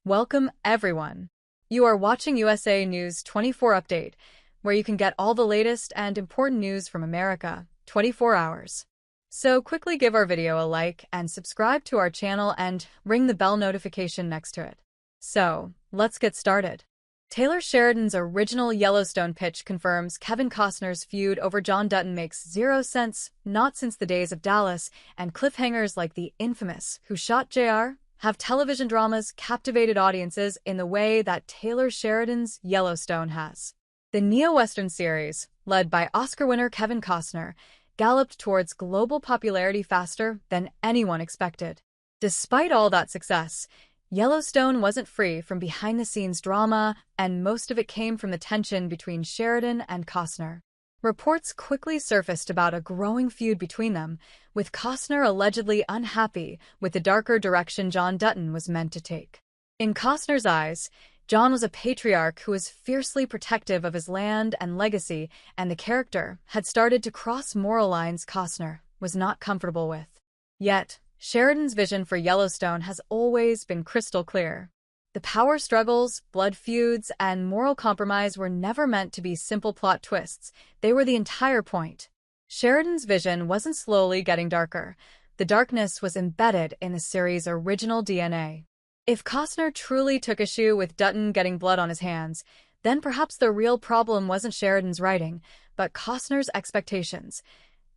Welcome, everyone. You are watching USA News 24 Update, where you can get all the latest and important news from America, 24 hours. So quickly give our video a like and subscribe to our channel and ring the bell notification next to it. So, let's get started. Taylor Sheridan's original Yellowstone pitch confirms Kevin Costner's feud over John Dutton makes zero sense, not since the days of Dallas, and cliffhangers like the infamous Who Shot JR? Have television dramas captivated audiences in the way that Taylor Sheridan's Yellowstone has. The neo-Western series, led by Oscar winner Kevin Costner, galloped towards global popularity faster than anyone expected. Despite all that success, Yellowstone wasn't free from behind-the-scenes drama, and most of it came from the tension between Sheridan and Costner. Reports quickly surfaced about a growing feud between them, with Costner allegedly unhappy with the darker direction John Dutton was meant to take. In Costner's eyes, John was a patriarch who was fiercely protective of his land and legacy, and the character had started to cross moral lines Costner was not comfortable with. Yet, Sheridan's vision for Yellowstone has always been crystal clear. The power struggles, blood feuds, and moral compromise were never meant to be simple plot twists. They were the entire point. Sheridan's vision wasn't slowly getting darker. The darkness was embedded in the series' original DNA. If Costner truly took issue with Dutton getting blood on his hands, then perhaps the real problem wasn't Sheridan's writing, but Costner's expectations.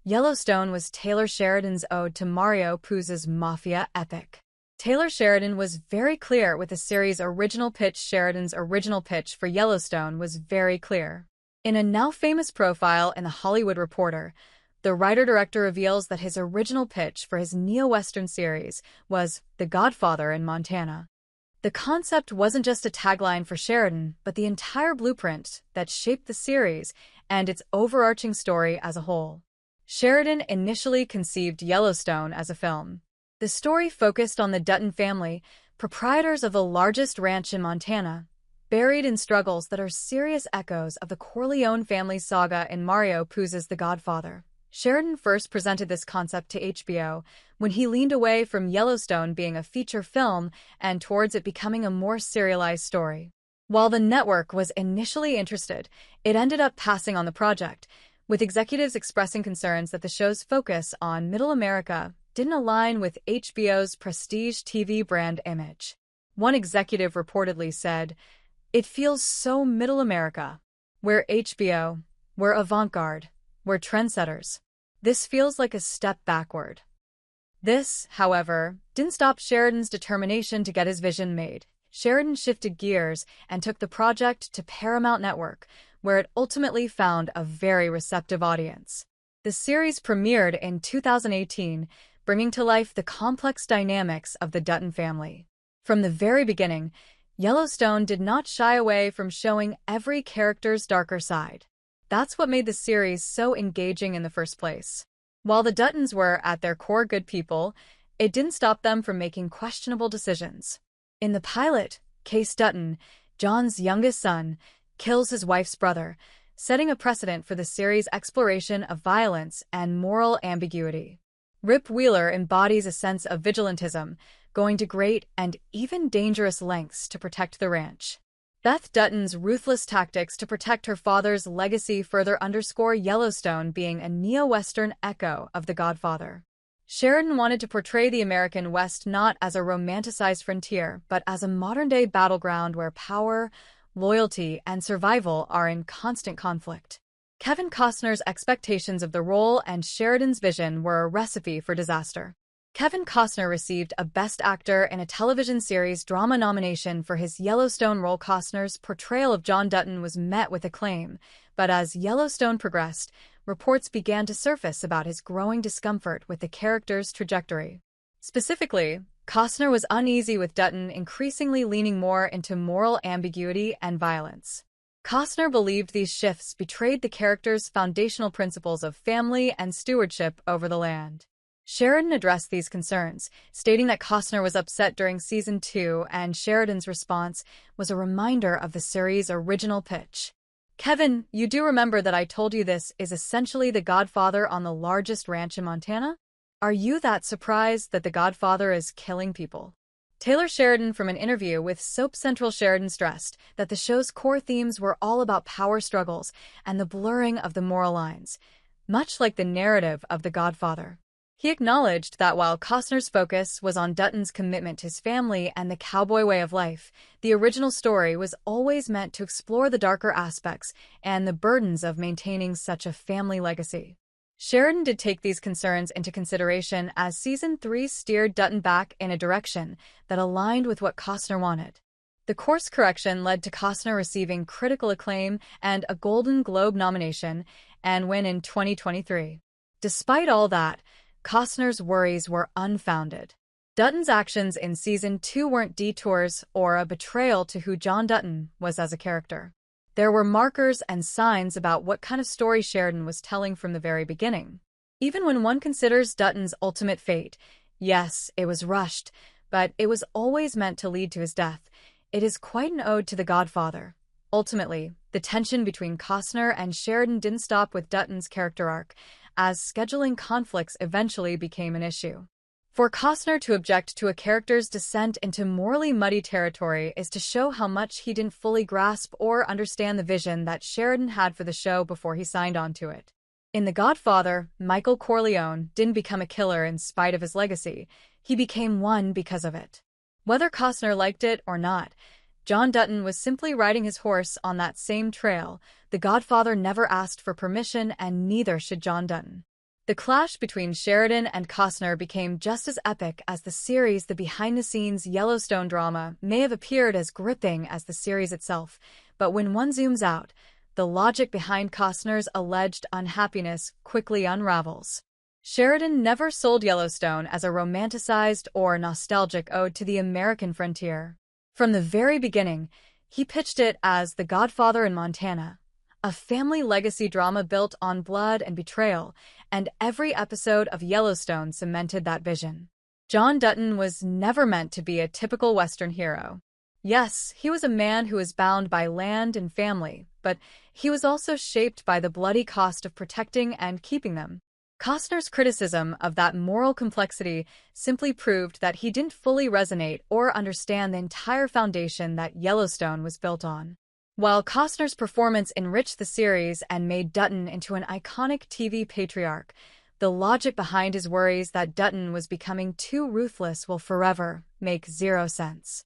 Yellowstone was Taylor Sheridan's ode to Mario Puzo's mafia epic. Taylor Sheridan was very clear with the series' original pitch. Sheridan's original pitch for Yellowstone was very clear. In a now-famous profile in The Hollywood Reporter, the writer-director reveals that his original pitch for his neo-Western series was The Godfather in Montana. The concept wasn't just a tagline for Sheridan, but the entire blueprint that shaped the series and its overarching story as a whole. Sheridan initially conceived Yellowstone as a film. The story focused on the Dutton family, proprietors of the largest ranch in Montana, buried in struggles that are serious echoes of the Corleone family saga in Mario Puzo's The Godfather. Sheridan first presented this concept to HBO when he leaned away from Yellowstone being a feature film and towards it becoming a more serialized story. While the network was initially interested, it ended up passing on the project, with executives expressing concerns that the show's focus on Middle America didn't align with HBO's prestige TV brand image. One executive reportedly said, "It feels so Middle America. We're HBO, we're avant-garde, we're trendsetters. This feels like a step backward." This, however, didn't stop Sheridan's determination to get his vision made. Sheridan shifted gears and took the project to Paramount Network, where it ultimately found a very receptive audience. The series premiered in 2018, bringing to life the complex dynamics of the Dutton family. From the very beginning, Yellowstone did not shy away from showing every character's darker side. That's what made the series so engaging in the first place. While the Duttons were, at their core, good people, it didn't stop them from making questionable decisions. In the pilot, Case Dutton, John's youngest son, kills his wife's brother, setting a precedent for the series' exploration of violence and moral ambiguity. Rip Wheeler embodies a sense of vigilantism, going to great and even dangerous lengths to protect the ranch. Beth Dutton's ruthless tactics to protect her father's legacy further underscore Yellowstone being a neo-Western echo of The Godfather. Sheridan wanted to portray the American West not as a romanticized frontier, but as a modern-day battleground where power, loyalty, and survival are in constant conflict. Kevin Costner's expectations of the role and Sheridan's vision were a recipe for disaster. Kevin Costner received a Best Actor in a Television Series Drama nomination for his Yellowstone role. Costner's portrayal of John Dutton was met with acclaim, but as Yellowstone progressed, reports began to surface about his growing discomfort with the character's trajectory. Specifically, Costner was uneasy with Dutton increasingly leaning more into moral ambiguity and violence. Costner believed these shifts betrayed the character's foundational principles of family and stewardship over the land. Sheridan addressed these concerns, stating that Costner was upset during Season 2, and Sheridan's response was a reminder of the series' original pitch. "Kevin, you do remember that I told you this is essentially The Godfather on the largest ranch in Montana? Are you that surprised that The Godfather is killing people?" Taylor Sheridan, from an interview with Soap Central Sheridan, stressed that the show's core themes were all about power struggles and the blurring of the moral lines, much like the narrative of The Godfather. He acknowledged that while Costner's focus was on Dutton's commitment to his family and the cowboy way of life, the original story was always meant to explore the darker aspects and the burdens of maintaining such a family legacy. Sheridan did take these concerns into consideration as Season 3 steered Dutton back in a direction that aligned with what Costner wanted. The course correction led to Costner receiving critical acclaim and a Golden Globe nomination and win in 2023. Despite all that, Costner's worries were unfounded. Dutton's actions in Season 2 weren't detours or a betrayal to who John Dutton was as a character. There were markers and signs about what kind of story Sheridan was telling from the very beginning. Even when one considers Dutton's ultimate fate, yes, it was rushed, but it was always meant to lead to his death. It is quite an ode to The Godfather. Ultimately, the tension between Costner and Sheridan didn't stop with Dutton's character arc, as scheduling conflicts eventually became an issue. For Costner to object to a character's descent into morally muddy territory is to show how much he didn't fully grasp or understand the vision that Sheridan had for the show before he signed on to it. In The Godfather, Michael Corleone didn't become a killer in spite of his legacy. He became one because of it. Whether Costner liked it or not, John Dutton was simply riding his horse on that same trail. The Godfather never asked for permission, and neither should John Dutton. The clash between Sheridan and Costner became just as epic as the series. The behind-the-scenes Yellowstone drama may have appeared as gripping as the series itself, but when one zooms out, the logic behind Costner's alleged unhappiness quickly unravels. Sheridan never sold Yellowstone as a romanticized or nostalgic ode to the American frontier. From the very beginning, he pitched it as The Godfather in Montana, a family legacy drama built on blood and betrayal, and every episode of Yellowstone cemented that vision. John Dutton was never meant to be a typical Western hero. Yes, he was a man who was bound by land and family, but he was also shaped by the bloody cost of protecting and keeping them. Costner's criticism of that moral complexity simply proved that he didn't fully resonate or understand the entire foundation that Yellowstone was built on. While Costner's performance enriched the series and made Dutton into an iconic TV patriarch, the logic behind his worries that Dutton was becoming too ruthless will forever make zero sense.